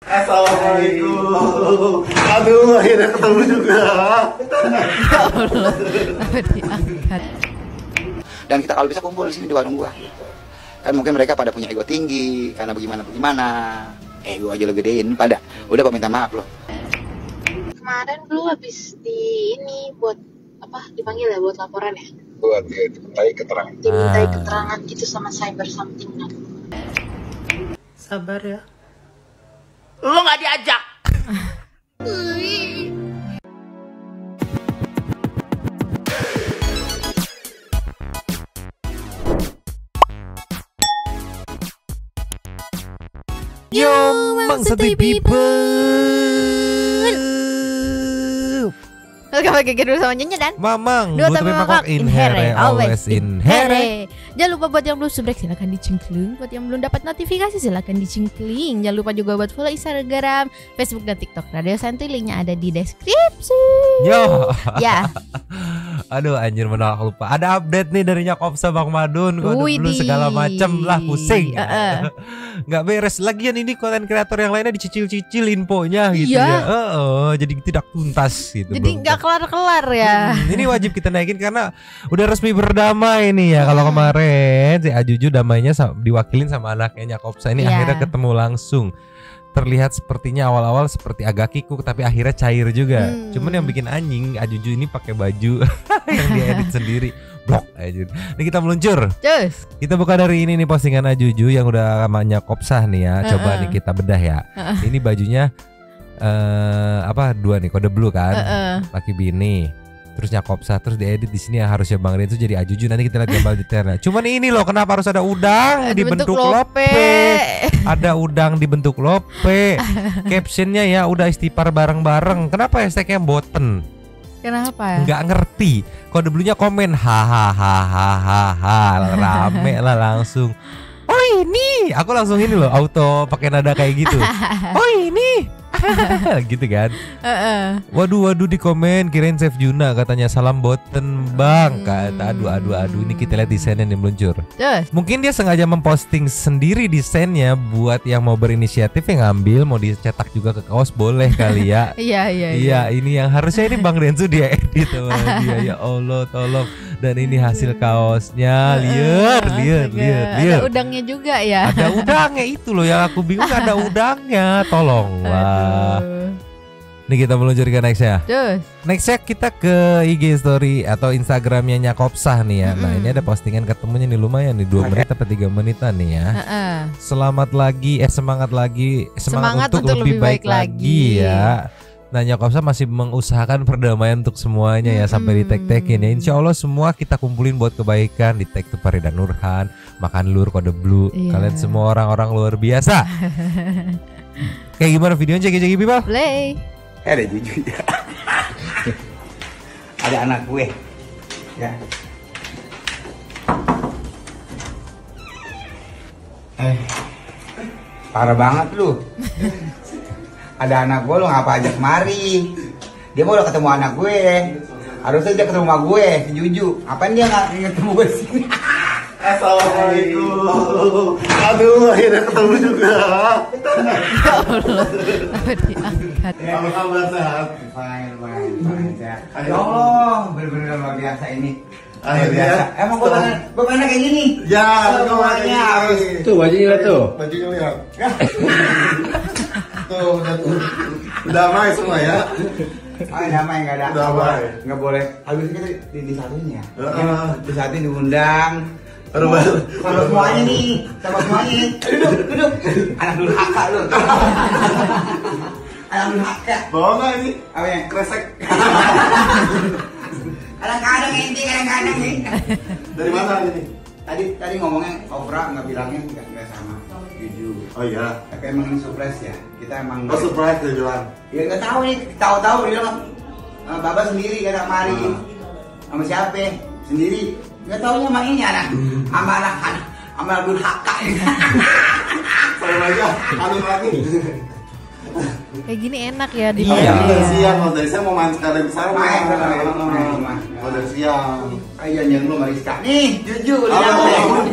Assalamualaikum. Aduh, akhirnya ketemu juga. Ya Allah, apa diangkat? Dan kita kalau bisa kumpul di sini di warung gua. Kan mungkin mereka pada punya ego tinggi karena bagaimana. Ego aja lo gedein pada. Udah Pak minta maaf lo. Kemarin lu habis di ini buat apa dipanggil ya buat laporan ya? Buat dimintai keterangan. Dimintai keterangan gitu sama cyber something. Sabar ya. Lu nggak diajak. Yo, Mang Santai People. Welcome back again bersama Nyonya dan Mamang, Dua Butuh Teman Makak in here, always in here. Jangan lupa buat yang belum subscribe silahkan dicengkling. Buat yang belum dapat notifikasi silahkan dicengkling. Jangan lupa juga buat follow Instagram, Facebook dan TikTok Radio Santuy. Linknya ada di deskripsi. Yo. Ya. Aduh anjir menolak lupa. Ada update nih dari Nyakopsa Bang Madun. Kode blue segala macem lah pusing. Nggak beres. Lagian ini konten kreator yang lainnya dicicil-cicil infonya gitu Iya. ya. Jadi tidak tuntas gitu. Jadi nggak kelar-kelar ya. Ini wajib kita naikin karena udah resmi berdamai nih ya. Kalau kemarin si Ajuju damainya diwakilin sama anaknya Nyakopsa. Ini Iya. akhirnya ketemu langsung. Terlihat sepertinya awal-awal seperti agak kikuk tapi akhirnya cair juga. Cuman yang bikin anjing Ajuju ini pakai baju yang dia edit sendiri. Blok aja. Ini kita meluncur. Cus. Kita buka dari ini nih postingan Ajuju yang udah namanya Kopsah nih ya. Coba nih kita bedah ya. Ini bajunya dua nih kode blue kan. Laki bini. Terus Nyakopsa terus diedit di sini ya harusnya Bang Renzo jadi Ajuju. Nanti kita lihat gambar detailnya. Cuman ini loh kenapa harus ada udang dibentuk lope. Ada udang dibentuk lope. Captionnya ya udah istighfar bareng-bareng. Kenapa hashtagnya boten? Kenapa? Nggak ngerti. Kode bluenya komen hahaha rame lah langsung. Oh ini, aku langsung ini loh auto pakai nada kayak gitu. Oh ini, gitu kan. Waduh di komen kirain Chef Juna katanya salam boten bang. Kata aduh ini kita lihat desainnya nih meluncur. Mungkin dia sengaja memposting sendiri desainnya buat yang mau berinisiatif yang ngambil mau dicetak juga ke kaos boleh kali ya. Iya ini yang harusnya ini Bang Renzo dia edit sama dia. Ya Allah tolong. Dan ini hasil kaosnya. Lihat. Ada udangnya juga ya. Ada udangnya itu loh yang aku bingung ada udangnya. Tolonglah. Nih kita meluncur ke next ya. Nextnya kita ke IG story atau Instagramnya Nyakopsah nih ya. Nah ini ada postingan ketemunya nih lumayan nih 2 menit atau 3 menitan nih ya. Semangat lagi untuk lebih baik lagi ya. Nah Nyakopsah masih mengusahakan perdamaian untuk semuanya ya sampai di tag-tagin ya. Insya Allah semua kita kumpulin buat kebaikan. Di tag tuh Farida Nurhan, Makan Lur Kode Blue. Kalian semua orang-orang luar biasa. Kayak gimana videonya cek people? Play. Ada Juju ya. Ada anak gue. Ya. Parah banget lu. Ada anak gue lo ngapa ajak kemari? Dia mau udah ketemu anak gue. Harusnya dia ketemu sama gue, si Juju. Apaan dia nggak ketemu gue sini? Assalamualaikum. Aduh, akhirnya ketemu juga. Ya Allah, apa diangkat? Apa kabar sehat? Fine. Ya Allah, bener-bener luar biasa ini. Akhirnya. Emang gue mana kayak gini? Ya, semuanya harus. Tuh bajunya lihat tuh. Bajunya lihat. Tuh, udah damai semua ya. Damai nggak ada. Damai. Nggak boleh. Habis kita disatuin ya. Disatuin diundang. Sama semuanya nih, sama semuanya. Duduk. Anak durhaka lu. Anak durhaka. Bawa nggak ini? Apa ya? Kresek. Kadang-kadang ente, kadang-kadang nih. Dari mana ini? Tadi ngomongnya Oprah nggak bilangnya nggak sama. Jujur. Oh iya. Tapi emang ini surprise ya. Kita emang. Oh surprise dia bilang. Ya nggak tahu nih. Tahu dia bilang Baba sendiri kadang mari. Sama siapa? Sendiri. Nggak tahunya sama ini anak. Sama anak durhaka. Saya aja. Anu lagi. Kayak gini enak ya di Iya. Dari siang, kalau dari siang mau main sekalian ke sana. Main, main. Kalau dari siang. Ayo yang lu Mariska. Nih, jujur udah Apa? nyampe.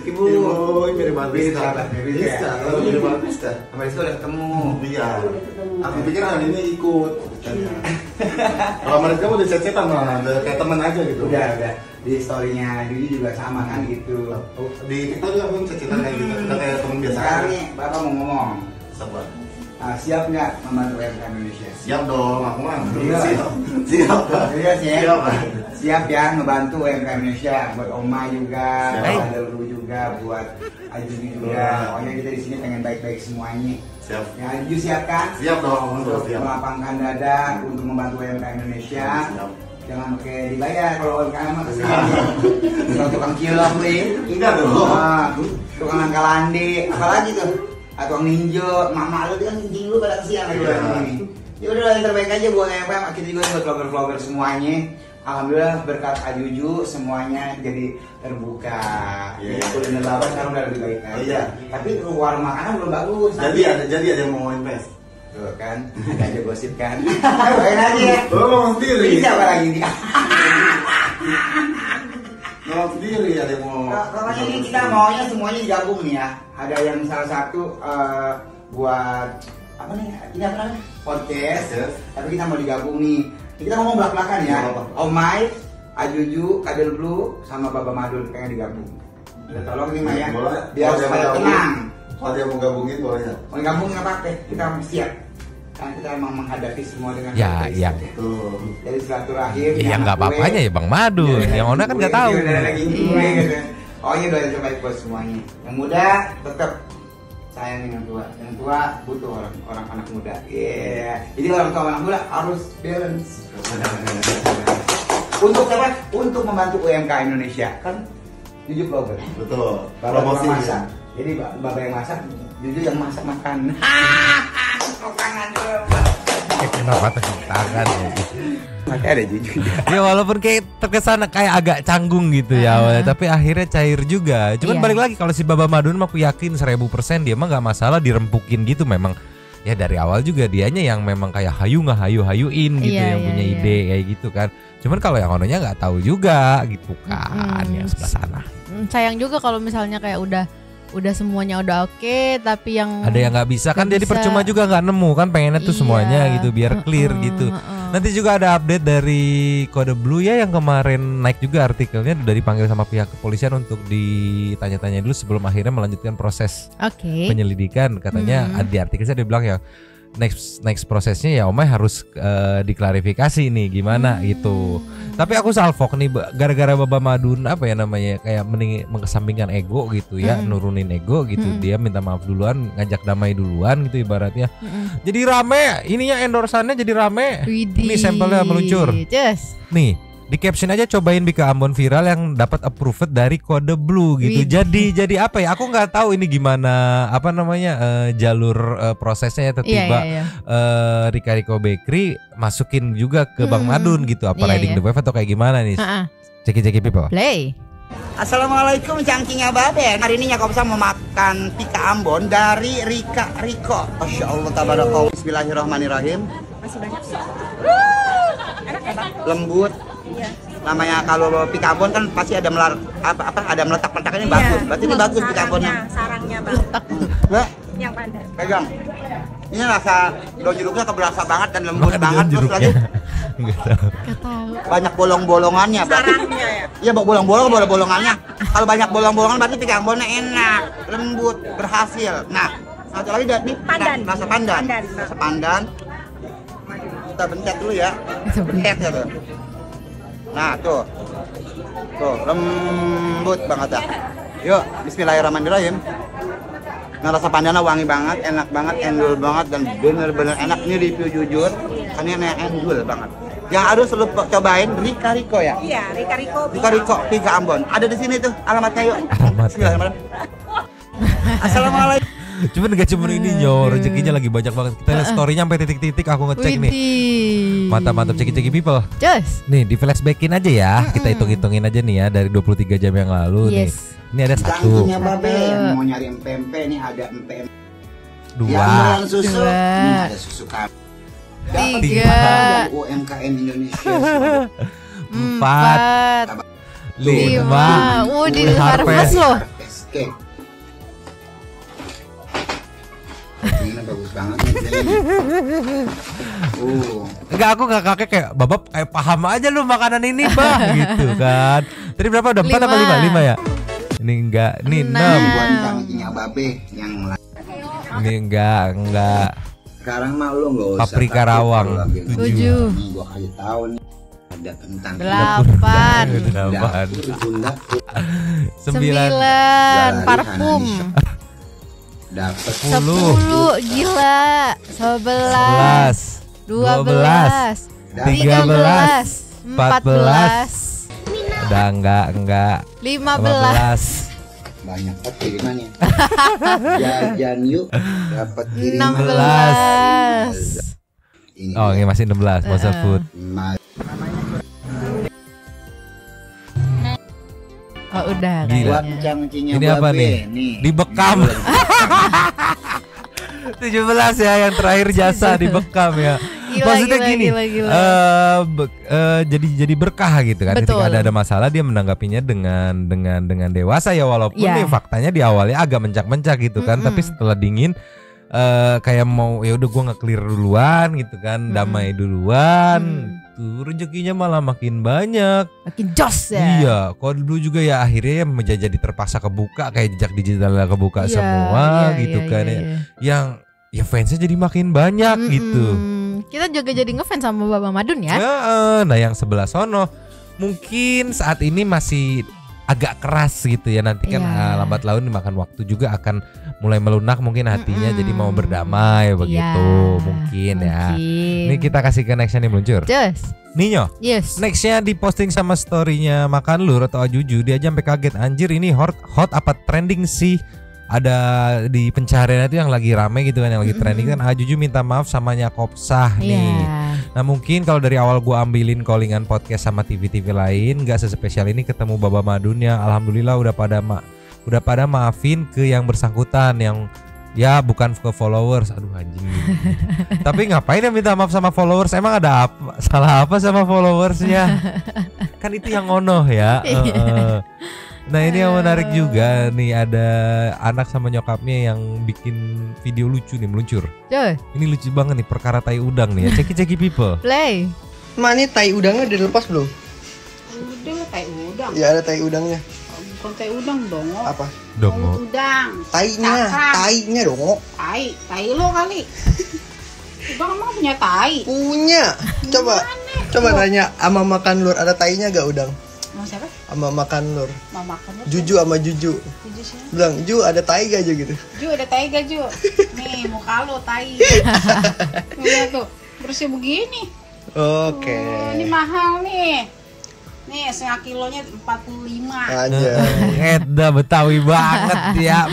Ibu. mirip Mariska. Mariska. Mirip Mariska. Mariska udah ketemu. Iya. Aku pikir hari ini ikut. Kalau Mariska mau dicet-cetan malah, kayak temen aja gitu. Udah. Di story-nya Didi juga sama kan gitu. Di kita juga pun cecetan kayak gitu, kita kayak temen biasa. Sekarang nih, Bapak mau ngomong. Sabar. Siap nggak membantu UMK Indonesia? Siap dong, aku mah. Iya. Siap. Serius ya? Siap. Siap ya ngebantu UMK Indonesia, buat Oma juga, Siap. buat Adelu juga, buat Aju juga. Pokoknya kita di sini pengen baik-baik semuanya. Siap. Ya, Aju siap kan? Siap dong, Untuk siap. melapangkan dada untuk membantu UMK Indonesia. Siap. Jangan pakai dibayar kalau UMKM mah kesian. Tukang cilok nih. Enggak dong. Tukang angka landi, apalagi tuh? Tukang ninjo, mama lu kan ninjo lu pada kesian lagi ini. Ya udah yang terbaik aja buat UMKM, kita juga buat vlogger-vlogger semuanya. Alhamdulillah berkat Ajuju semuanya jadi terbuka. Iya. Kuliner lawan sekarang udah lebih baik kan. Iya. Tapi warung makanan belum bagus. Jadi ada yang mau invest. Tuh kan, ada aja gosip kan. Bawain aja ya. Lo ngomong sendiri. Ini siapa lagi nih? Ngomong sendiri ada yang mau. Pokoknya ini kita maunya semuanya digabung nih ya. Ada yang salah satu buat apa nih? Ini apa namanya? Podcast. Yes. Tapi kita mau digabung nih. Kita ngomong belak-belakan ya. Nggak apa-apa. Omai, Ajuju, Kadel Blue, sama Baba Madun pengen digabung. Udah tolong nih Maya. Boleh. Biar Kalau dia supaya mau gabung, tenang. Kalau dia mau gabungin boleh ya. Mau digabung nggak apa-apa. Kita siap. Kan kita emang menghadapi semua dengan Ya, baik. yang Tuh. Jadi silaturahim. ya nggak apa-apanya ya Bang Madun. Yang Ona kan nggak tahu. Gitu. Oh iya doain terbaik buat semuanya. Yang muda tetap sayangin yang tua. Yang tua butuh orang anak muda. Iya. Jadi orang tua anak muda harus balance. Untuk apa? Untuk membantu UMK Indonesia kan. Jujur vlogger. Betul. Bapak Promosi. yang masak. Jadi bapak yang masak, jujur yang masak makan. Tangan Kenapa tepuk tangan ya? Makanya ada jujur. Ya walaupun kayak terkesan kayak agak canggung gitu ya awalnya, tapi akhirnya cair juga. Cuman Iya. balik lagi kalau si Baba Madun mah aku yakin 1000% dia mah nggak masalah dirempukin gitu memang. Ya dari awal juga dianya yang memang kayak hayuin gitu, Iya, yang iya, punya iya. ide kayak gitu kan. Cuman kalau yang ononya nggak tahu juga gitu kan, yang sebelah sana. Sayang juga kalau misalnya kayak udah semuanya udah oke, tapi yang Ada yang nggak bisa kan, Nggak jadi bisa. percuma juga nggak nemu kan, pengennya tuh Iya. semuanya gitu biar clear gitu. Nanti juga ada update dari Kode Blue ya yang kemarin naik juga artikelnya, udah dipanggil sama pihak kepolisian untuk ditanya-tanya dulu sebelum akhirnya melanjutkan proses Oke. penyelidikan. Katanya di artikelnya dia bilang ya next prosesnya ya Omai harus diklarifikasi nih gimana gitu. Tapi aku salfok nih gara-gara Baba Madun apa ya namanya kayak mengesampingkan ego gitu ya, nurunin ego gitu. Dia minta maaf duluan, ngajak damai duluan gitu ibaratnya. Jadi rame, ininya endorsannya jadi rame. Widih. Ini sampelnya meluncur. Yes. Nih, di caption aja cobain Bika Ambon viral yang dapat approved dari Kode Blue gitu. Widih. Jadi apa ya? Aku nggak tahu ini gimana apa namanya jalur prosesnya ya tiba-tiba Iya. Rika Riko Bakery masukin juga ke Bang Madun gitu. Apa Iya, riding iya. the wave atau kayak gimana nih? Ha-ha. Ceki people. Play. Assalamualaikum cangkingnya Baben. Hari ini Nyakopsa mau makan pika Ambon dari Rika Riko. Masya Allah tabarakallah. Bismillahirrahmanirrahim. Masih banyak. Lembut. Iya. Namanya kalau pika Ambon kan pasti ada ada meletak-meletak ini bagus. Berarti ini bagus pika Ambonnya. Sarangnya bagus. Mbak, Yang padat. pegang. Ini rasa daun jeruknya keberasa banget dan lembut Makan banget. daun Terus lagi jeruknya. Nggak tahu. Gak tahu. banyak bolong-bolongannya. Berarti Sarangnya ya. iya bolong-bolong bolong-bolongannya. Kalau banyak bolong-bolongan berarti pika Ambonnya enak, lembut, berhasil. Nah, satu lagi nih Pandan. rasa pandan. Pandan. Rasa pandan. Kita bentet dulu ya. Bentet ya tuh. Nah, tuh. Tuh, lembut banget dah. Yuk, bismillahirrahmanirrahim. Nah, rasa pandannya wangi banget, enak banget, endul banget dan bener-bener enak. Ini review jujur, kan ini endul banget. Yang harus lu cobain Rika Riko ya. Iya, Rika Riko. Rika Riko Pika Ambon. Ada di sini tuh alamatnya yuk. Alamat. Bismillahirrahmanirrahim. Assalamualaikum. Cuman gak cuma ini nyo, rezekinya lagi banyak banget. Kita lihat story-nya sampai titik-titik aku ngecek nih. Widih. Mantap-mantap ceki people. Just. Nih di flashbackin aja ya. Kita hitung-hitungin aja nih ya dari 23 jam yang lalu nih. Yes. Ini ada satu. Cangkingnya Babe yang mau nyari empempe nih ada empempe. Yang 2, jualan susu, 2, ada susu kami. 3, UMKM Indonesia. 4, 5. 5. Di Harvest loh. Cake. Ini bagus banget nih. Enggak, aku gak kakek kayak babab kayak paham aja lu makanan ini bah gitu kan. Tadi berapa udah 4 apa 5? 5 ya? Ini enggak, ini 6. Buat tangkinya babe yang Ini enggak. sekarang mah lu enggak usah. Paprika rawang 7. 7, Nih gua kasih tahu nih. Ada kentang 8, 9, 9, parfum, dapat 10, gila, 11, 12, 13, 14, Udah enggak. 15, banyak banget kirimannya. Jajan yuk dapat kiriman 16. Oh, ini masih 16, Monster Food. Oh, udah Gila. kayaknya. Ini apa nih? Dibekam. 17 ya yang terakhir jasa dibekam ya. Gila, Maksudnya gila, gini, gila. jadi berkah gitu kan. Betul. Ketika ada masalah dia menanggapinya dengan dewasa ya, walaupun Ya. nih faktanya di awalnya agak mencak-mencak gitu kan, tapi setelah dingin kayak mau ya udah gua nge-clear duluan gitu kan, damai duluan. Tuh rezekinya malah makin banyak. Makin jos ya. Iya, kalau dulu juga ya akhirnya jadi terpaksa kebuka kayak jejak digitalnya kebuka Iya, semua iya, gitu iya, kan iya, ya. iya. Yang ya fansnya jadi makin banyak gitu. Kita juga jadi ngefans sama Baba Madun ya. Nah yang sebelah sono mungkin saat ini masih agak keras gitu ya, nanti kan Iya. lambat laun dimakan waktu juga akan mulai melunak mungkin hatinya, jadi mau berdamai begitu mungkin ya. Ini kita kasih ke nextnya nih meluncur. Just. Ninyo. Yes. Nextnya diposting sama storynya Makan Lur atau Ajuju, dia aja sampai kaget, anjir ini hot apa trending sih? Ada di pencarian itu yang lagi rame gitu kan, yang lagi trending kan Ajuju minta maaf sama Nyakopsah nih. Iya. Nah mungkin kalau dari awal gua ambilin callingan podcast sama TV-TV lain gak sespesial ini ketemu Baba Madun ya, alhamdulillah udah pada maafin ke yang bersangkutan, yang ya bukan ke followers. Aduh anjing. Tapi ngapain ya minta maaf sama followers? Emang ada salah apa sama followersnya? Kan itu yang ngonoh ya. Nah ini yang menarik juga nih, ada anak sama nyokapnya yang bikin video lucu nih meluncur. Coy, Ini lucu banget nih, perkara tai udang nih ya. Ceki people. play. Ma, ini tai udangnya udah dilepas belum? Udah tai udang. Ya ada tai udangnya. Bukan tai udang dong. Apa? Dongo. Udang. Tainya dong. Tai lo kali. Udang emang punya tai. Punya. Coba tanya ama Makan Lur, ada tainya gak udang? Mau siapa? Ama Makan Lur. Mau makan lo? Juju sama Juju. Tujuh sih. Bilang, Ju ada tai gak aja gitu. Ju ada tai gak Ju? Nih muka lo tai. Lihat tuh bersih begini. Oke. Oh, ini mahal nih. Nih setengah kilonya 45. Anjay. Eda Betawi banget ya.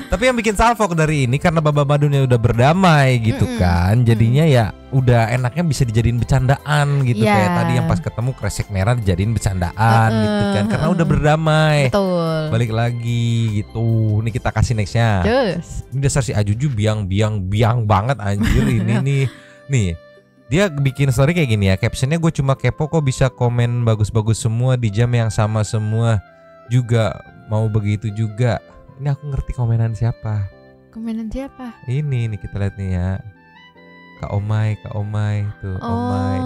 Tapi yang bikin salfok dari ini karena Baba Madunnya udah berdamai gitu kan, jadinya ya udah enaknya bisa dijadiin bercandaan gitu. Yeah. Kayak tadi yang pas ketemu kresek merah dijadiin bercandaan gitu kan, karena udah berdamai. Betul. Balik lagi gitu. Ini kita kasih nextnya. Just. Ini dasar si Ajuju biang banget anjir ini nih. Nih dia bikin story kayak gini ya, captionnya gue cuma kepo kok bisa komen bagus-bagus semua di jam yang sama semua juga mau begitu juga. Ini aku ngerti komenan siapa. Komenan siapa? Ini nih kita lihat nih ya, Kak Omai tuh Omai.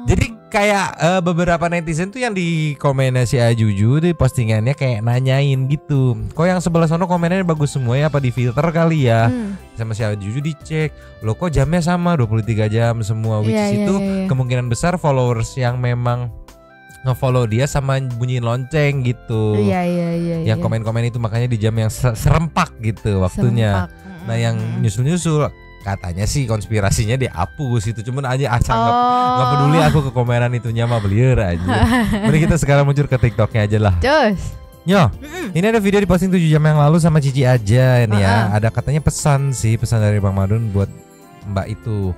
Jadi kayak beberapa netizen tuh yang di komennya si Ajuju di postingannya kayak nanyain gitu, kok yang sebelah sono komennya bagus semua ya, apa di filter kali ya? Sama si Ajuju dicek, lo kok jamnya sama 23 jam semua, which is itu kemungkinan besar followers yang memang nge-follow dia sama bunyiin lonceng gitu. Iya. Yang komen-komen itu makanya di jam yang serempak gitu waktunya. Serempak. Nah yang nyusul-nyusul katanya sih konspirasinya dihapus itu, cuman aja asal nggak peduli aku ke komenan itunya mah belier aja. Mari kita sekarang muncul ke TikToknya aja lah. Just. Nyo, ini ada video diposting 7 jam yang lalu sama Cici aja ini ya. Ada katanya pesan dari Bang Madun buat Mbak itu.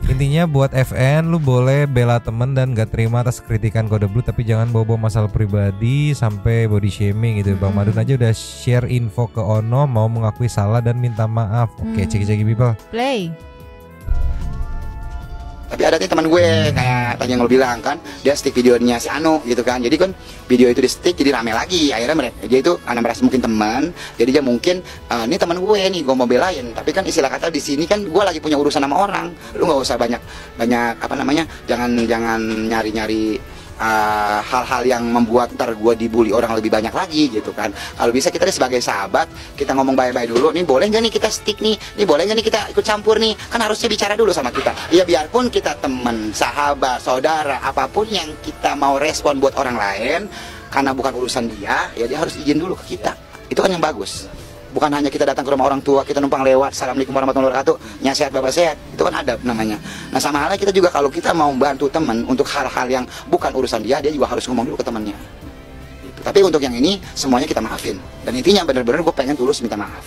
Intinya buat FN lu boleh bela temen dan gak terima atas kritikan Kode Blue, tapi jangan bawa masalah pribadi sampai body shaming gitu. Bang Madun aja udah share info ke Ono, mau mengakui salah dan minta maaf. Oke, cek people. Play. Tapi ada nih teman gue kayak tadi yang lo bilang kan, dia stick videonya si Anu gitu kan. Jadi kan video itu di stick jadi rame lagi. Akhirnya mereka dia itu karena merasa mungkin teman, jadi dia mungkin ini teman gue nih, gue mau belain. Tapi kan istilah kata di sini kan gue lagi punya urusan sama orang. Lu nggak usah banyak apa namanya, jangan nyari hal-hal yang membuat ntar gue dibully orang lebih banyak lagi gitu kan. Kalau bisa kita sebagai sahabat kita ngomong bye-bye dulu. Nih boleh nggak nih kita stick nih boleh nggak nih kita ikut campur nih, kan harusnya bicara dulu sama kita. Ya biarpun kita teman, sahabat, saudara, apapun yang kita mau respon buat orang lain karena bukan urusan dia, ya dia harus izin dulu ke kita. Itu kan yang bagus. Bukan hanya kita datang ke rumah orang tua, kita numpang lewat, assalamualaikum warahmatullahi wabarakatuh, nyasehat bapak sehat, itu kan adab namanya. Nah sama halnya kita juga kalau kita mau bantu teman untuk hal-hal yang bukan urusan dia juga harus ngomong dulu ke temannya. Gitu. Tapi untuk yang ini semuanya kita maafin. Dan intinya benar-benar gue pengen tulus minta maaf.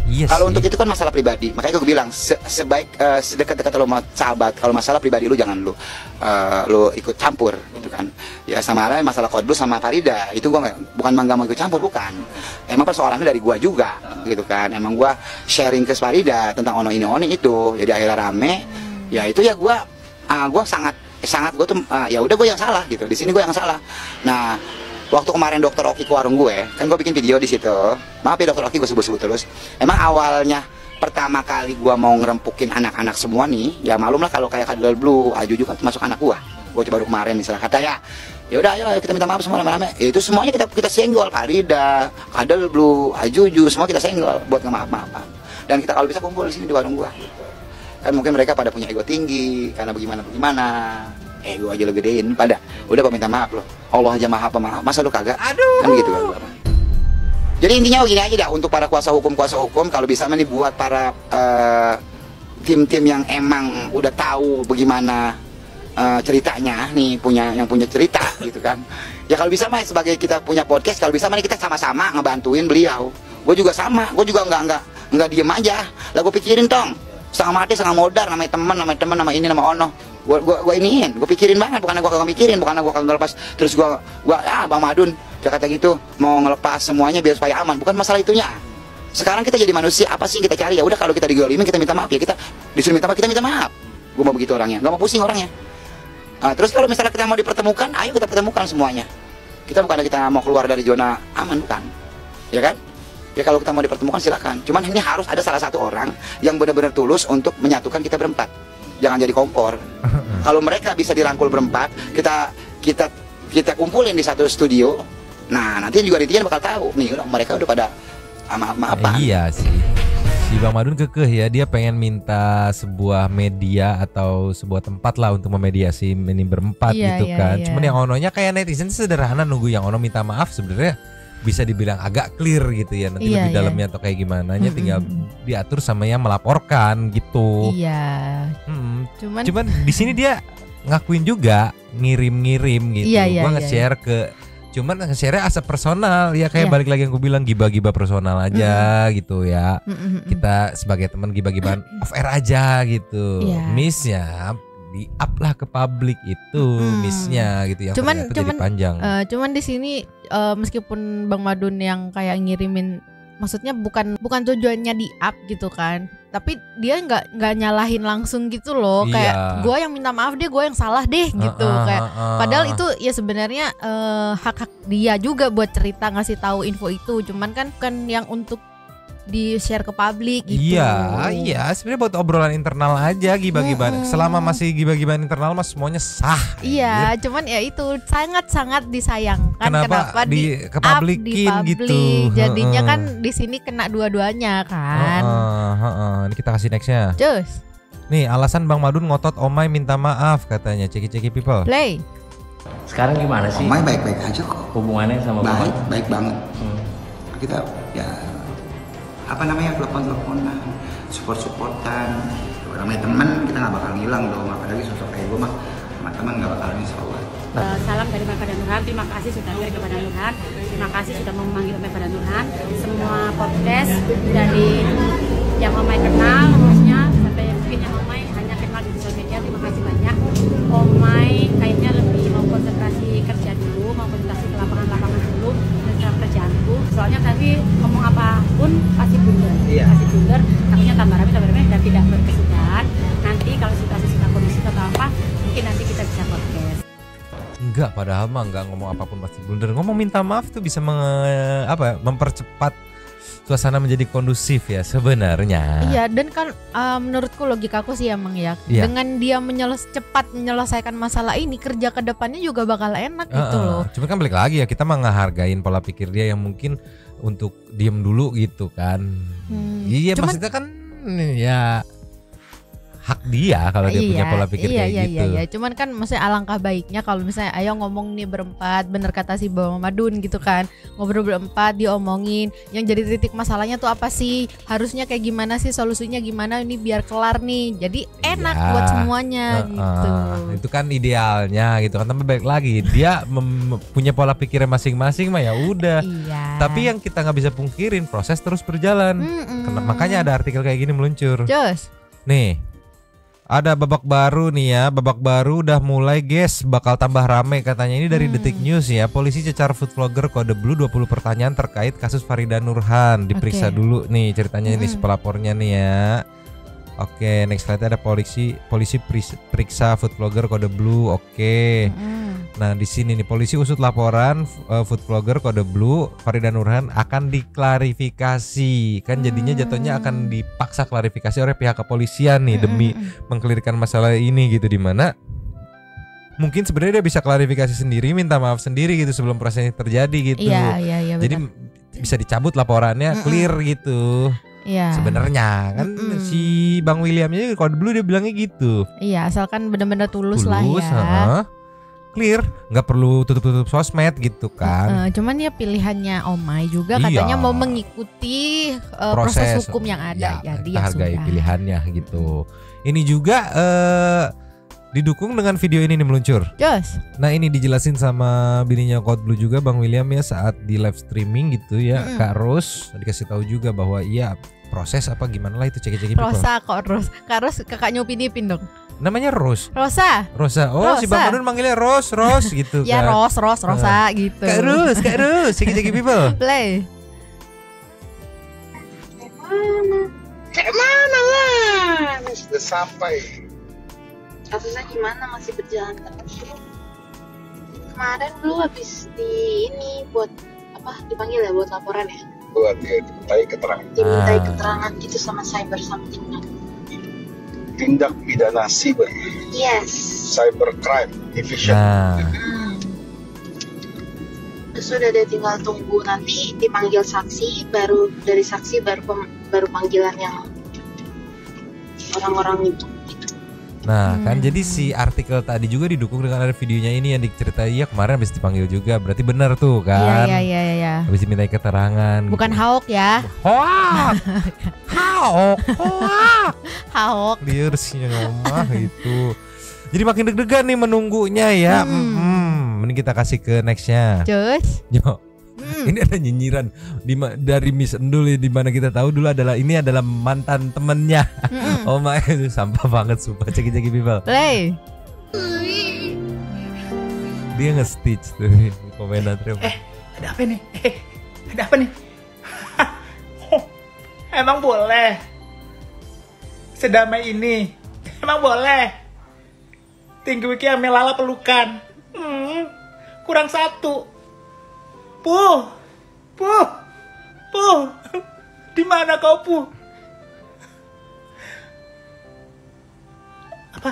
Yes, kalau untuk itu kan masalah pribadi, makanya gue bilang sebaik sedekat-dekat lo sama sahabat, kalau masalah pribadi lu jangan lu ikut campur gitu kan. Ya sama halnya masalah Kode Blue sama Farida, itu gue bukan nggak mau ikut campur, bukan. Emang persoalannya dari gue juga gitu kan. Emang gue sharing ke Farida tentang ono ini itu, jadi akhirnya rame. Ya itu ya gue sangat gue tuh ya udah gue yang salah gitu. Di sini gue yang salah. Nah waktu kemarin Dokter Oki ke warung gue, kan gue bikin video di situ. Maaf ya Dokter Oki, gue sebut-sebut terus. Emang awalnya pertama kali gue mau ngerempukin anak-anak semua nih, ya malum lah kalau kayak Kode Blue, Aju juga termasuk anak gue. Gue coba baru kemarin misalnya kata ya udah ayo kita minta maaf semua rame-rame. Itu semuanya kita senggol, Farida, Kode Blue, Aju semua kita senggol buat ngemaaf-maafan. Dan kita kalau bisa kumpul di sini di warung gue. Kan mungkin mereka pada punya ego tinggi karena bagaimana. Gue aja lo gedein pada udah minta maaf lo, Allah aja maha pemaaf, masa lo kagak? Aduh. Kan gitu kan. Jadi intinya begini aja dah, untuk para kuasa hukum kalau bisa nih buat para tim-tim yang emang udah tahu bagaimana ceritanya nih, yang punya cerita gitu kan. Ya kalau bisa mah sebagai kita punya podcast, kalau bisa mah kita sama-sama ngebantuin beliau. Gue juga sama, gue juga nggak diem aja. Lah gue pikirin tong, setengah mati setengah modar, namanya teman nama ini nama Ono. Gue iniin, gue pikirin banget, bukannya gue kagak mikirin, bukannya gue kagak ngelepas. Terus gue Bang Madun dia kata gitu, mau ngelepas semuanya biar supaya aman, bukan masalah itunya. Sekarang kita jadi manusia, apa sih yang kita cari? Ya udah kalau kita digolimin kita minta maaf, ya kita disuruh minta maaf, kita minta maaf. Gue mau begitu orangnya, nggak mau pusing orangnya. Terus kalau misalnya kita mau dipertemukan, ayo kita pertemukan semuanya. Kita bukannya kita mau keluar dari zona aman, bukan, ya kan? Ya kalau kita mau dipertemukan silakan. Cuman ini harus ada salah satu orang yang benar-benar tulus untuk menyatukan kita berempat. Jangan jadi kompor. Kalau mereka bisa dirangkul berempat, kita kumpulin di satu studio. Nah, nanti juga netizen bakal tahu nih mereka udah pada maaf-maafan. Iya sih. Si Bang Madun kekeh ya, dia pengen minta sebuah media atau sebuah tempat lah untuk memediasi ini berempat gitu kan. Cuman yang Ononya kayak netizen sederhana, nunggu yang Ono minta maaf sebenarnya bisa dibilang agak clear gitu ya, nanti lebih dalamnya atau kayak gimana nya tinggal diatur sama yang melaporkan gitu. Iya. Cuman di sini dia ngakuin juga ngirim gitu. Gua nge-share ke, cuman nge-share asap personal ya, kayak balik lagi yang gue bilang, gibah-gibah personal aja gitu ya. Kita sebagai teman gibah-gibahan off air aja gitu. Miss-nya di up lah ke publik itu miss-nya gitu, yang cuman jadi panjang. Cuman di sini meskipun Bang Madun yang kayak ngirimin, maksudnya bukan tujuannya di up gitu kan, tapi dia nggak nyalahin langsung gitu loh. Kayak gue yang minta maaf deh, gue yang salah deh gitu. Kayak padahal itu ya sebenarnya hak dia juga buat cerita, ngasih tahu info itu. Cuman kan yang untuk di share ke publik gitu. Iya, sebenarnya buat obrolan internal aja, gibah-gibahan. Selama masih gibah-gibahan internal mas semuanya sah. Iya, cuman ya itu sangat-sangat disayangkan. Kenapa kepublikin gitu. Jadinya kan di sini kena dua-duanya kan. Ini kita kasih nextnya. Cus. Nih alasan Bang Madun ngotot Omai minta maaf katanya. Ceki people. Play. Sekarang gimana sih? Omai baik-baik aja kok. Hubungannya sama baik banget. Kita ya apa namanya, telepon-teleponan, support-supportan. Namanya teman, kita nggak bakal ngilang dong. Apalagi sosok kayak gue mah sama teman nggak bakal insya-Allah. Salam dari Meva dan Nurhan. Terima kasih sudah hadir kepada Nurhan. Terima kasih sudah memanggil Meva dan Nurhan. Semua podcast dari yang Omai kenal, khususnya sampai mungkin yang Omai hanya kenal di dan tidak berkesudahan. Nanti kalau situasi sudah kondisi atau apa, mungkin nanti kita bisa podcast. Enggak, padahal mah enggak ngomong apapun pasti blunder. Ngomong minta maaf tuh bisa mempercepat suasana menjadi kondusif ya sebenarnya. Iya, dan kan menurutku logikaku sih emang ya. Iya. Dengan dia cepat menyelesaikan masalah ini, kerja ke depannya juga bakal enak gitu loh. Cuma kan balik lagi ya, kita mah ngehargain pola pikir dia yang mungkin untuk diem dulu gitu kan. Iya, maksudnya kan ya hak dia kalau dia punya pola pikir kayak gitu. Iya. Cuman kan maksudnya alangkah baiknya kalau misalnya ayo ngomong nih berempat, bener kata si Bang Madun gitu kan. Ngobrol berempat, diomongin yang jadi titik masalahnya tuh apa sih? Harusnya kayak gimana sih, solusinya gimana ini biar kelar nih. Jadi enak buat semuanya gitu. Itu kan idealnya gitu kan. Tapi balik lagi dia punya pola pikirnya masing-masing mah ya udah. Iya. Tapi yang kita nggak bisa pungkirin proses terus berjalan. Makanya ada artikel kayak gini meluncur. Jos. Nih, ada babak baru nih ya, babak baru udah mulai guys, bakal tambah rame katanya. Ini dari Detik News ya. Polisi cecar food vlogger Kode Blue 20 pertanyaan terkait kasus Farida Nurhan. Diperiksa dulu nih ceritanya ini pelapornya nih ya. Oke, next slide ada polisi periksa food vlogger Kode Blue. Oke. Nah, di sini nih polisi usut laporan food vlogger Kode Blue Farida Nurhan akan diklarifikasi. Kan jadinya jatuhnya akan dipaksa klarifikasi oleh pihak kepolisian nih demi mengkelirkan masalah ini gitu, di mana mungkin sebenarnya dia bisa klarifikasi sendiri, minta maaf sendiri gitu sebelum prosesnya terjadi gitu. Iya, jadi bisa dicabut laporannya, clear gitu. Iya. Sebenarnya kan si Bang Williamnya Kode Blue dia bilangnya gitu. Iya, asalkan benar-benar tulus lah ya. Clear, nggak perlu tutup-tutup sosmed gitu kan. Cuman ya pilihannya Omai juga katanya mau mengikuti proses hukum yang ada. Jadi kita hargai pilihannya gitu. Ini juga didukung dengan video ini nih meluncur. Jos. Nah, ini dijelasin sama bininya Kode Blue juga Bang William ya saat di live streaming gitu ya. Kak Ros dikasih tahu juga bahwa iya proses apa gimana lah itu cek-cek Rosa kok Ros. Kak Ros kakaknya Upin Ipin dong. Namanya Ros. Rosa. Oh, Rosa. Si Bang Madun manggilnya Ros gitu kan. Ya Rosa gitu. Kak Ros, cek-cek people. Play. Kayak mana lah? Sudah sampai. Kasusnya gimana, masih berjalan terus? Kemarin lu habis buat apa, dipanggil ya buat laporan ya? Buat dimintai keterangan. Dimintai keterangan gitu sama cyber something. Tindak pidana siber. Yes. Cyber crime division. Terus udah dia tinggal tunggu nanti dipanggil saksi, baru dari saksi baru panggilan yang orang-orang itu. Nah kan jadi si artikel tadi juga didukung dengan ada videonya ini yang diceritain ya kemarin habis dipanggil juga, berarti benar tuh kan. Iya. Habis dimintai keterangan. Bukan gitu. Haok ya. Haok. Liar sih ngomong gitu. Jadi makin deg-degan nih menunggunya ya. Mending kita kasih ke nextnya. Cus. Yo. Ini ada nyinyiran dari Miss Endul di mana kita tahu dulu ini adalah mantan temennya. Oh my, itu sampah banget sumpah. Ceki people. Play. Dia nge-stitch tuh di komenan terus. Ada apa nih? Ada apa nih? Emang boleh? Sedamai ini emang boleh? Tinggi Wiki ame Lala pelukan. Kurang satu. Puh, di mana kau Puh? Apa?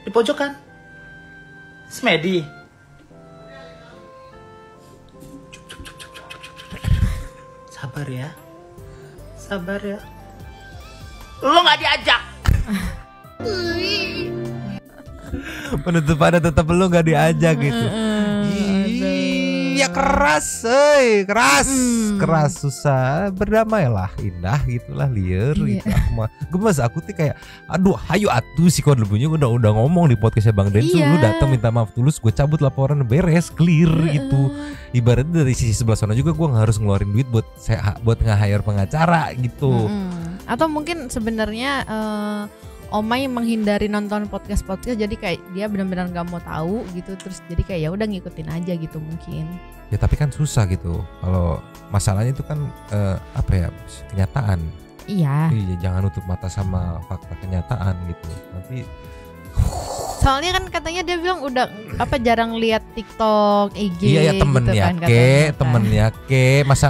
Di pojokan? Smedi. Sabar ya. Lo nggak diajak. Penutupannya tetap lu nggak diajak gitu. Ya keras, keras susah, berdamailah, indah gitulah, liar gitu. Aku tuh kayak, aduh, hayu atuh si Kode Blue-nya udah ngomong di podcastnya Bang Densu, lu datang minta maaf tulus, gue cabut laporan, beres, clear gitu. Ibaratnya dari sisi sebelah sana juga gue nggak harus ngeluarin duit buat nge-hire pengacara gitu. Atau mungkin sebenarnya Omai menghindari nonton podcast jadi kayak dia benar-benar nggak mau tahu gitu, terus jadi kayak ya udah ngikutin aja gitu mungkin. Ya tapi kan susah gitu kalau masalahnya itu kan apa ya, kenyataan. Iya. Iya, jangan nutup mata sama fakta kenyataan gitu. Nanti soalnya kan katanya dia bilang udah jarang lihat TikTok, IG. Iya ya temennya gitu kan, temennya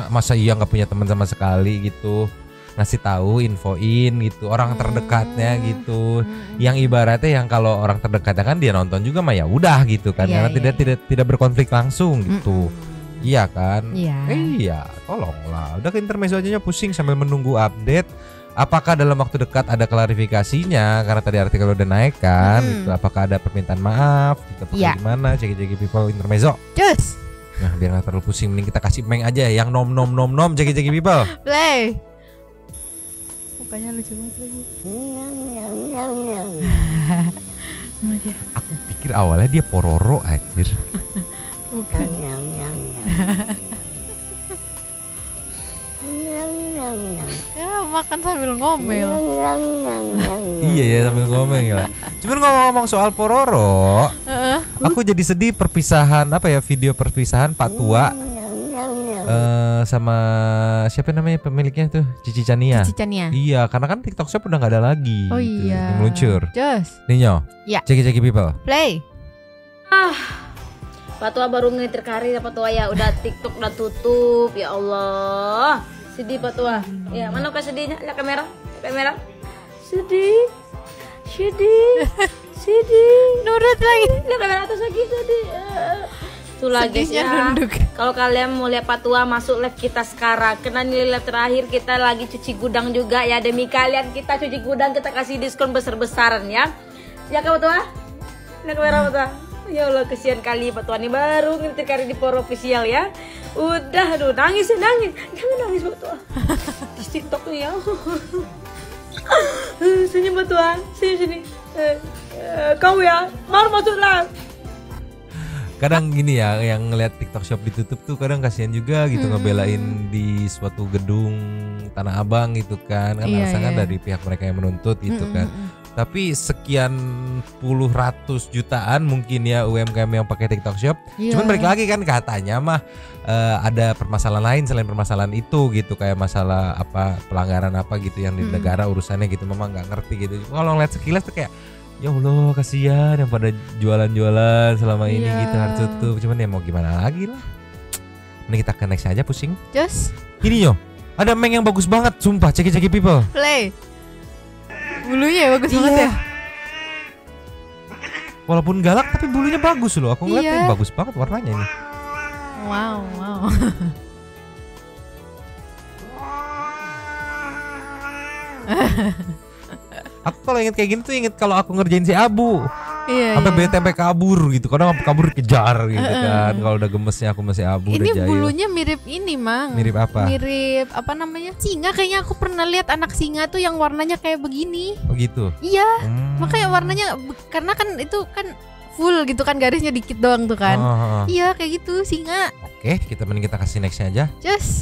masa iya nggak punya teman sama sekali gitu, ngasih tahu, infoin gitu orang terdekatnya gitu, yang ibaratnya yang kalau orang terdekatnya kan dia nonton juga mah ya udah gitu kan, karena tidak berkonflik langsung gitu. Iya kan? Iya, tolonglah. Udah ke intermezzo aja pusing sambil menunggu update. Apakah dalam waktu dekat ada klarifikasinya? Karena tadi artikel udah naik kan. Gitu. Apakah ada permintaan maaf? Gitu, gimana? Ceki people intermezzo. Cus. Nah, biar nggak terlalu pusing, mending kita kasih Meng aja yang nom ceki people. Play. Mukanya lucu banget lagi. Aku pikir awalnya dia Pororo anjir. Bukan. Ya makan sambil ngomel. Iya ya sambil ngomel ya. Cuman ngomong-ngomong soal Pororo, aku jadi sedih perpisahan video perpisahan Pak Tua sama siapa namanya pemiliknya tuh Cici Chania. Iya, karena kan TikTok Shop udah nggak ada lagi. Oh gitu, iya. yang meluncur. Ninyo. Ya. Ceki people. Play. Pak Tua baru ngetir Pak Tua ya, udah TikTok udah tutup, ya Allah. Sedih Pak Tua. Ya, mana kau sedihnya? Lihat kamera. Sedih. Nurut lagi. Lihat kamera atas lagi sedih. Itu lagi ya. Kalau kalian mau lihat Pak Tua, masuk live kita sekarang. Karena nilai live terakhir kita lagi cuci gudang juga ya. Demi kalian kita cuci gudang, kita kasih diskon besar-besaran ya. Ya Pak Tua? Lihat kamera Pak Tua. Ya Allah, kesian kali Pak Tua nih baru ngetir kari di Poro official ya. Udah, aduh nangis. Jangan nangis Pak Tua. Di TikTok nih ya. Senyum Pak Tua, sini. Kau ya, mau masuklah. Kadang gini ya, yang ngeliat TikTok Shop ditutup tuh kadang kasihan juga gitu, ngebelain di suatu gedung Tanah Abang gitu kan. Karena kan dari pihak mereka yang menuntut gitu kan. Tapi sekian puluh ratus jutaan mungkin ya UMKM yang pakai TikTok Shop. Cuman balik lagi kan katanya mah ada permasalahan lain selain permasalahan itu gitu, kayak masalah pelanggaran gitu yang di negara urusannya gitu, memang nggak ngerti gitu. Kalau ngeliat sekilas tuh kayak ya Allah kasihan yang pada jualan selama ini gitu harus tutup. Cuman ya mau gimana lagi lah. Ini kita ke next aja pusing. Ini yo, ada Meng yang bagus banget sumpah, ceki people. Play. Bulunya bagus banget ya. Walaupun galak tapi bulunya bagus loh. Aku ngeliatnya bagus banget warnanya ini. Wow. Aku kalau inget kayak gini tuh inget kalau aku ngerjain si Abu. Sampai BTP kabur gitu. Kadang kabur kejar gitu kan. Kalau udah gemesnya aku masih Abu. Ini bulunya mirip ini Mang. Mirip apa? Mirip apa namanya? Singa, kayaknya aku pernah lihat anak singa tuh yang warnanya kayak begini. Oh gitu. Iya. Makanya warnanya karena kan itu kan full gitu kan, garisnya dikit doang tuh kan. Iya kayak gitu singa. Oke, mending kita kasih nextnya aja.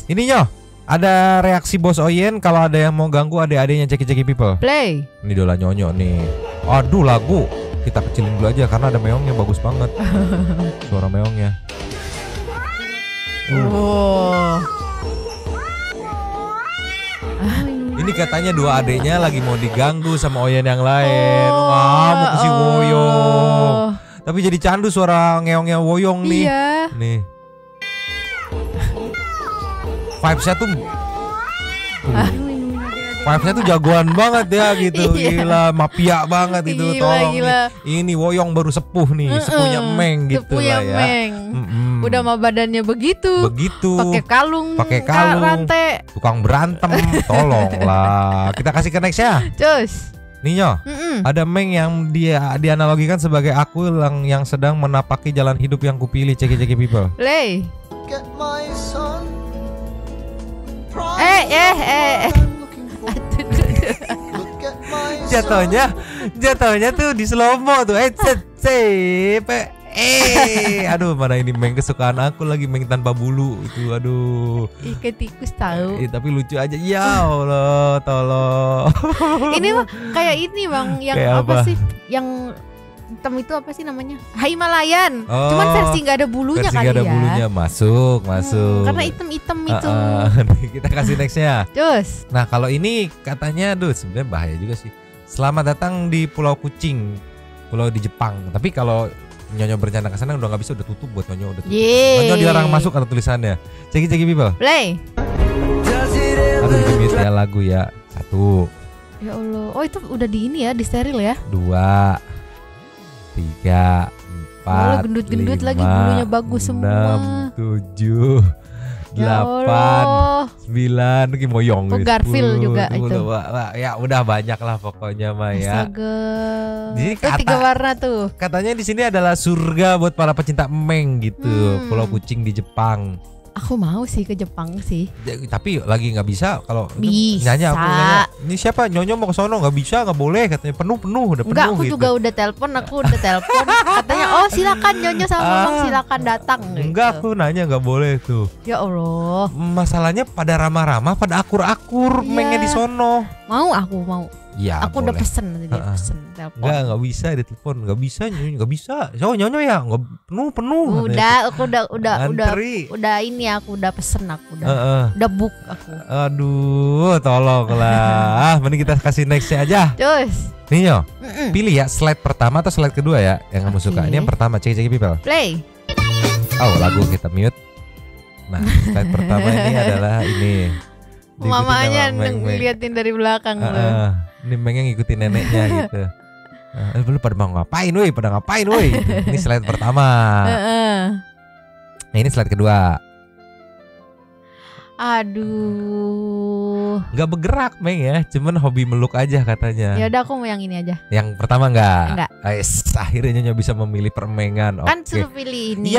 Ini Nyo, ada reaksi Bos Oyen kalau ada yang mau ganggu adik-adiknya ceki people. Play. Ini Dola Nyonyo nih. Aduh lagu. Kita kecilin dulu aja karena ada meongnya bagus banget. Suara meongnya. Ini katanya dua adiknya lagi mau diganggu sama Oyen yang lain. Mau ke si Woyong. Tapi jadi candu suara ngeongnya Woyong nih. Nih. Vibes-nya tuh Vibes-nya tuh jagoan banget ya gitu. Gila, mafia banget itu. Tolong ini Woyong baru sepuh nih, sepuhnya Meng gitu lah ya. Udah mah badannya begitu. Pakai kalung, rantai. Tukang berantem, tolonglah. Kita kasih ke next ya. Ninyo, ada Meng yang dia dianalogikan sebagai aku yang sedang menapaki jalan hidup yang kupilih, ceki people. Play. Jatuhnya tuh di slow mo tuh. Aduh, mana ini Meng kesukaan aku lagi, Meng tanpa bulu itu. Aduh. Ikan tikus tahu. Tapi lucu aja. Ya Allah, tolong. Ini mah kayak ini Bang, yang kayak apa sih? Yang hitam itu apa sih namanya? Himalayan. Cuman versi nggak ada bulunya versi kali gak ada ya. bulunya. Masuk. Karena hitam-hitam itu. Kita kasih nextnya. Terus. Nah kalau ini katanya, sebenarnya bahaya juga sih. Selamat datang di Pulau Kucing, pulau di Jepang. Tapi kalau Nyonya berencana ke sana udah nggak bisa, udah tutup buat Nyonya, udah tutup. Nyonya dilarang masuk ada tulisannya. Ceki people. Play. Aduh di mute ya lagu ya. 1. Ya Allah. Oh itu udah di ini ya, di steril ya. 2, 3, 4, gendut-gendut 5, lagi, bulunya bagus 6, semua. 7, 8, 9, lagi moyong. Oh, Garfield juga itu. Ya udah banyak lah pokoknya mah ya. Astaga. Jadi Itu 3 warna tuh. Katanya di sini adalah surga buat para pecinta emeng gitu. Pulau Kucing di Jepang. Aku mau sih ke Jepang sih. Tapi lagi nggak bisa kalau bisa. Nanya aku nanya, ini siapa Nyonya mau ke sono, nggak bisa, nggak boleh katanya, penuh udah penuh. Enggak, aku gitu. juga udah telepon, katanya oh silakan Nyonya sama Mamang silakan datang. Enggak, gitu. aku nanya nggak boleh tuh. Ya Allah. Masalahnya pada ramah-ramah, pada akur-akur, mengnya di sono. Aku mau. Ya, aku udah pesen telepon. Nggak bisa ditelepon, nggak bisa Nyonya, nggak bisa. So Nyonya ya nggak penuh. Aku udah ini aku udah pesen, aku udah book aku. Aduh, tolonglah. Mending kita kasih nextnya aja. Terus. Nih Nyo, pilih ya slide pertama atau slide kedua ya yang kamu suka. Ini yang pertama, cek people. Play. Oh lagu kita mute. Nah slide pertama ini adalah ini. Mamanya ngeliatin dari belakang ini Mengnya ngikutin neneknya gitu. Lu pada mau ngapain woi? Gitu. Ini slide pertama. Nah ini slide kedua. Aduh. Gak bergerak Meng ya, cuman hobi meluk aja katanya. Ya udah aku mau yang ini aja. Yang pertama enggak. Akhirnya Nyonya bisa memilih permengan. Kan suruh pilih ini.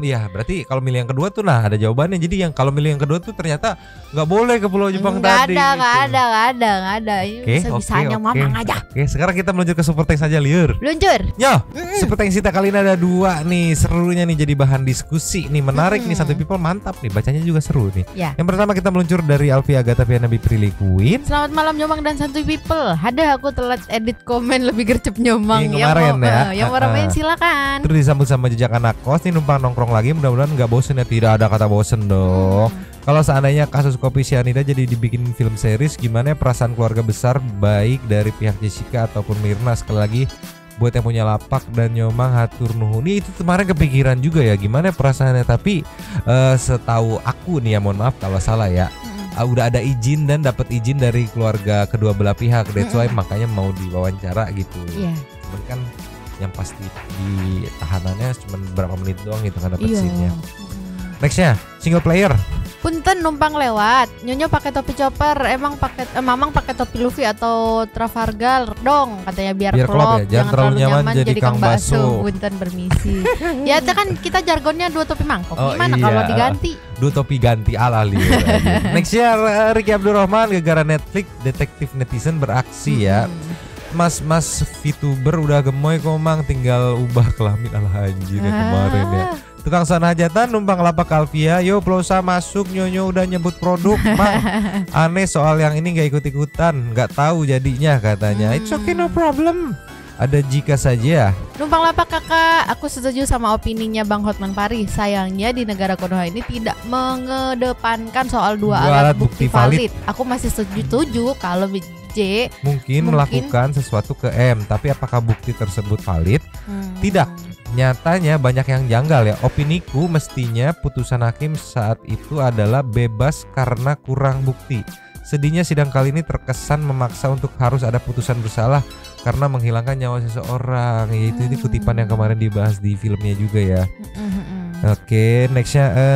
Iya, berarti kalau milih yang kedua tuh nah ada jawabannya. Jadi yang kalau milih yang kedua tuh ternyata nggak boleh ke Pulau Jepang tadi. Nggak ada. Ini bisa-bisanya Mamang aja. Oke, sekarang kita meluncur ke super tank saja, Liur. Luncur. Yo, super tank kita kali ini ada 2 nih, serunya nih jadi bahan diskusi nih, menarik nih, satu people mantap nih, bacanya juga seru nih. Ya. Yang pertama kita meluncur dari Alfie Agatha Pianabi Prilly Queen. Selamat malam Nyomang dan santuy people. Ada aku telat edit komen lebih gercep Nyomang. Yang kemarin yang mau ramein silakan. Terus disambut sama jejak anak kos nih, numpang nongkrong lagi, mudah-mudahan nggak bosen ya. Tidak ada kata bosen dong. Kalau seandainya kasus kopi cyanida jadi dibikin film series, gimana ya perasaan keluarga besar baik dari pihak Jessica ataupun Mirna? Sekali lagi buat yang punya lapak dan Nyomang hatur nuhun. Ini itu kemarin kepikiran juga ya gimana perasaannya, tapi setahu aku nih ya, mohon maaf kalau salah ya, udah ada izin dan dapat izin dari keluarga kedua belah pihak. That's why makanya mau diwawancara gitu. Cuman kan yang pasti di tahanannya cuma berapa menit doang gitu kan dapat scene-nya. Nextnya single player. Punten numpang lewat. Nyonya pakai topi chopper. Emang pakai Mamang pakai topi Luffy atau Trafalgar dong katanya biar klop ya. Jangan terlalu nyaman jadi Kang Baso. Punten permisi. Ya itu kan kita jargonnya 2 topi mangkok. Gimana kalau diganti? 2 topi ganti ala Liur. Nextnya Ricky Abdurrahman, gara-gara Netflix detektif netizen beraksi ya. Mas VTuber udah gemoy kok Mang, tinggal ubah kelamin ala anjir ya kemarin ya. Tukang sana hajatan numpang lapak Alvia, yo plosa masuk, Nyonyo udah nyebut produk Mang. Aneh soal yang ini gak ikut-ikutan, gak tahu jadinya katanya. It's okay, no problem. Ada jika saja. Numpang lapak kakak, aku setuju sama opininya Bang Hotman Paris. Sayangnya di negara Konoha ini tidak mengedepankan soal 2 alat bukti valid. Aku masih setuju kalau J mungkin melakukan sesuatu ke M, tapi apakah bukti tersebut valid? Tidak. Nyatanya banyak yang janggal ya. Opiniku mestinya putusan hakim saat itu adalah bebas karena kurang bukti. Sedihnya sidang kali ini terkesan memaksa untuk harus ada putusan bersalah karena menghilangkan nyawa seseorang. Yaitu ini kutipan yang kemarin dibahas di filmnya juga ya. Oke, nextnya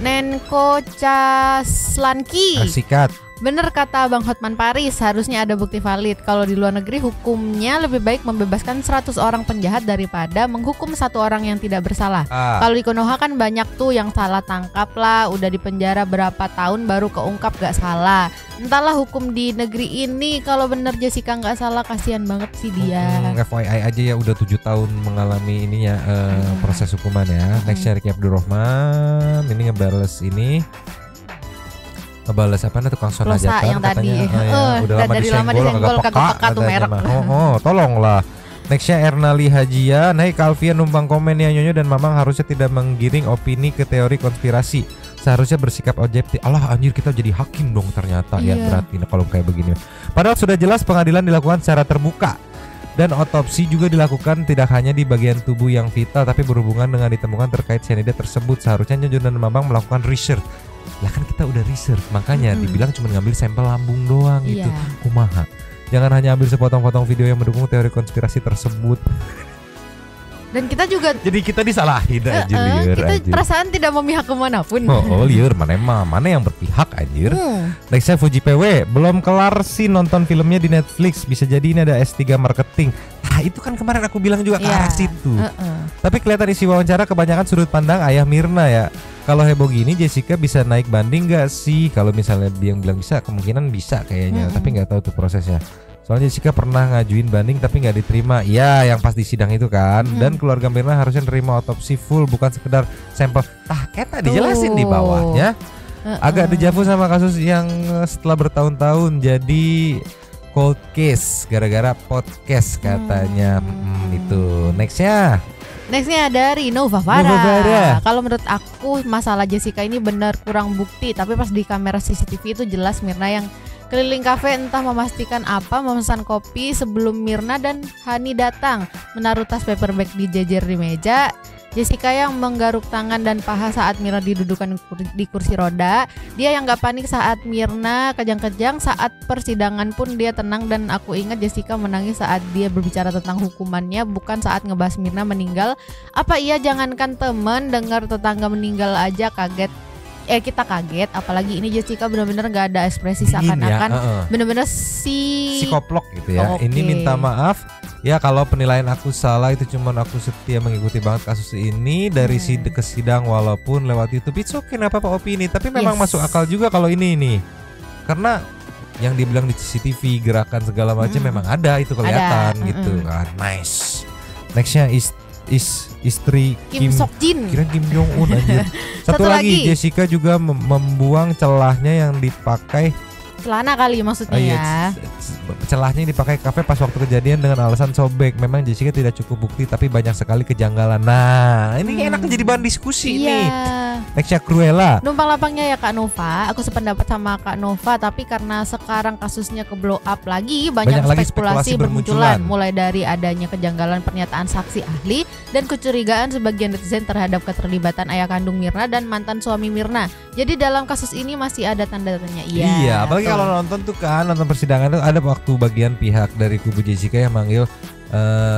Nenko Caslanki. Sikat. Bener kata Bang Hotman Paris, harusnya ada bukti valid. Kalau di luar negeri hukumnya lebih baik membebaskan 100 orang penjahat daripada menghukum 1 orang yang tidak bersalah. Kalau di Konoha kan banyak tuh yang salah tangkap lah, udah dipenjara berapa tahun baru keungkap gak salah. Entahlah hukum di negeri ini, kalau bener Jessica gak salah, kasihan banget sih dia. FYI aja ya, udah 7 tahun mengalami ini ya, proses hukuman ya. Nextnya Ricky Abdurrahman, ini ngebales ini. Ngebales apa nih tukang sona jatan yang katanya tadi. Udah lama disenggol kagak peka tuh merek. Tolonglah. Nextnya Ernali Hajia, naik Alfian numpang komen ya Nyonyo dan Mamang harusnya tidak menggiring opini ke teori konspirasi. Seharusnya bersikap objektif. Allah anjir kita jadi hakim dong ternyata ya berarti kalau kayak begini. Padahal sudah jelas pengadilan dilakukan secara terbuka. Dan otopsi juga dilakukan tidak hanya di bagian tubuh yang vital tapi berhubungan dengan ditemukan terkait cyanida tersebut. Seharusnya Nyonyo dan Mamang melakukan research. Lah kan kita udah research, makanya dibilang cuma ngambil sampel lambung doang gitu. Kumaha. Jangan hanya ambil sepotong-potong video yang mendukung teori konspirasi tersebut. Dan kita juga jadi kita disalahin aja liur kita anjir. Perasaan tidak memihak kemanapun. Oh liur mana yang berpihak anjir. Nextnya Fuji PW, belum kelar sih nonton filmnya di Netflix. Bisa jadi ini ada S3 marketing. Ah itu kan kemarin aku bilang juga ke arah situ. Tapi kelihatan isi wawancara kebanyakan sudut pandang ayah Mirna ya. Kalau heboh gini Jessica bisa naik banding gak sih? Kalau misalnya dia bilang bisa, kemungkinan bisa kayaknya. Tapi nggak tahu tuh prosesnya. Soalnya Jessica pernah ngajuin banding tapi nggak diterima. Ya yang pas di sidang itu kan. Dan keluarga Mirna harusnya nerima otopsi full, bukan sekedar sampel. Kayak tadi dijelasin di bawahnya. Agak dejavu sama kasus yang setelah bertahun-tahun jadi cold case gara-gara podcast katanya. Itu Nextnya dari Nova Farah. Kalau menurut aku masalah Jessica ini benar kurang bukti. Tapi pas di kamera CCTV itu jelas Mirna yang keliling kafe entah memastikan apa, memesan kopi sebelum Mirna dan Hani datang, menaruh tas paperback dijejer di meja. Jessica yang menggaruk tangan dan paha saat Mirna didudukan di kursi roda. Dia yang gak panik saat Mirna kejang-kejang. Saat persidangan pun dia tenang. Dan aku ingat Jessica menangis saat dia berbicara tentang hukumannya, bukan saat ngebahas Mirna meninggal. Apa iya jangankan temen, dengar tetangga meninggal aja kaget. Kita kaget, apalagi ini Jessica benar-benar gak ada ekspresi seakan-akan benar-benar psikoplok gitu ya. Ini minta maaf ya kalau penilaian aku salah, itu cuman aku setia mengikuti banget kasus ini dari ke sidang walaupun lewat YouTube. It's okay, apa opini, tapi memang masuk akal juga kalau ini karena yang dibilang di CCTV gerakan segala macam memang ada, itu kelihatan gitu kan. Nice. Nextnya istri Kim Sok Jin. Kira Kim Jong Un aja. Satu lagi Jessica juga membuang celahnya yang dipakai celana kali maksudnya ya. Celahnya yang dipakai kafe pas waktu kejadian dengan alasan sobek. Memang Jessica tidak cukup bukti tapi banyak sekali kejanggalan. Nah, ini enak jadi bahan diskusi nih. Nextnya Cruella. Numpang lapangnya ya Kak Nova. Aku sependapat sama Kak Nova, tapi karena sekarang kasusnya ke blow up lagi, banyak spekulasi bermunculan. Mulai dari adanya kejanggalan pernyataan saksi ahli dan kecurigaan sebagian netizen terhadap keterlibatan ayah kandung Mirna dan mantan suami Mirna. Jadi dalam kasus ini masih ada tanda tanya. Iya, apalagi kalau nonton tuh kan, nonton persidangan tuh ada waktu bagian pihak dari kubu Jessica yang manggil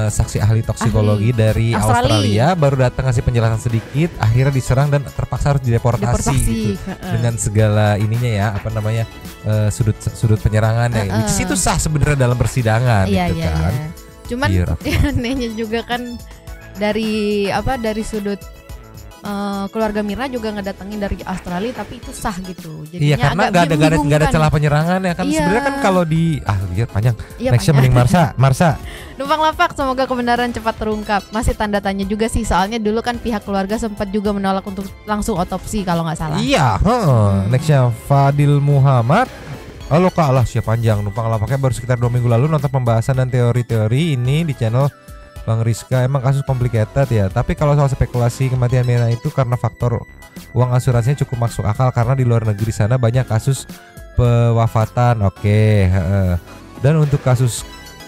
saksi ahli toksikologi dari Australia, baru datang ngasih penjelasan sedikit, akhirnya diserang dan terpaksa harus dideportasi gitu. Dengan segala ininya ya, apa namanya, sudut penyerangannya. Which is itu sah sebenarnya dalam persidangan gitu kan. Cuman anehnya juga kan dari sudut keluarga Mirna juga ngedatengin dari Australia, tapi itu sah gitu. Jadinya karena nggak ada celah penyerangan ya kan. Sebenarnya kan kalau di lihat panjang. Nextnya mending Marsa. Numpang lapak, semoga kebenaran cepat terungkap. Masih tanda tanya juga sih, soalnya dulu kan pihak keluarga sempat juga menolak untuk langsung otopsi kalau nggak salah. Nextnya Fadil Muhammad. Halo Kak, lah siap panjang. Numpang lapaknya baru sekitar 2 minggu lalu nonton pembahasan dan teori-teori ini di channel Bang Rizka. Emang kasus complicated ya, tapi kalau soal spekulasi kematian Mirna itu karena faktor uang asuransinya cukup masuk akal, karena di luar negeri sana banyak kasus pewafatan. Dan untuk kasus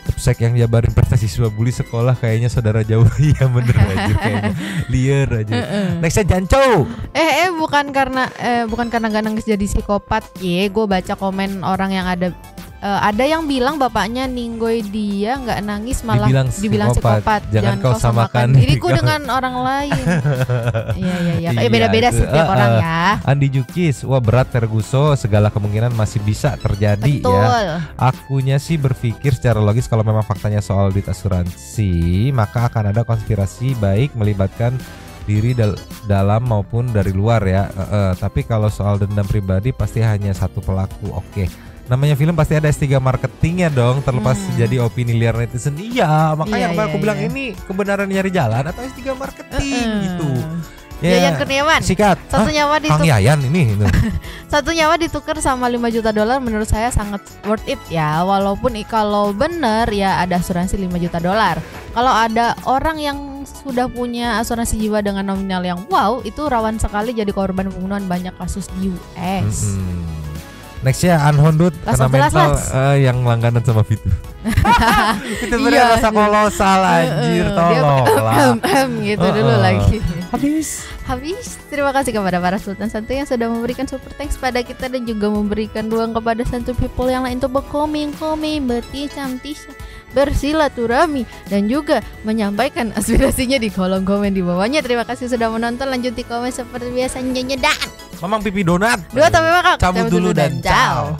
Tepsek yang jabarin prestasi siswa bully sekolah kayaknya saudara jauh. Iya bener aja kayaknya. Liar aja. Nextnya Janco. Bukan karena gak nangis jadi psikopat. Gue baca komen orang yang ada yang bilang bapaknya ninggoy dia nggak nangis malah dibilang psikopat. Jangan kau samakan diriku dengan orang lain. Iya. Beda-beda sih tiap orang ya. Andi Jukis, wah berat Ferguso, segala kemungkinan masih bisa terjadi. Betul. Ya. Akunya sih berpikir secara logis kalau memang faktanya soal duit asuransi, maka akan ada konspirasi baik melibatkan diri dalam maupun dari luar ya. Tapi kalau soal dendam pribadi pasti hanya satu pelaku. Namanya film pasti ada S3 marketingnya dong, terlepas jadi opini liar netizen. Iya, makanya aku bilang ini kebenaran nyari jalan atau S3 marketing gitu. Yayan Kurniawan. Sikat. Satu nyawa Kang Yayan ini. Satu nyawa ditukar sama $5 juta menurut saya sangat worth it ya. Walaupun kalau bener ya ada asuransi $5 juta. Kalau ada orang yang sudah punya asuransi jiwa dengan nominal yang wow, itu rawan sekali jadi korban pembunuhan, banyak kasus di US. Nextnya Unhounded karena mental yang langganan sama Fitur. Itu bener rasa kolosal anjir, tolong lah. Gitu dulu lagi. Habis. Terima kasih kepada para Sultan Santuy yang sudah memberikan super thanks pada kita dan juga memberikan ruang kepada Santuy people yang lain untuk berkoming, bersilaturahmi dan juga menyampaikan aspirasinya di kolom komen di bawahnya. Terima kasih sudah menonton. Lanjut di komen seperti biasa. Nyenyedan Mamang pipi donat. Dua tapi makan. Cabut dulu dan ciao.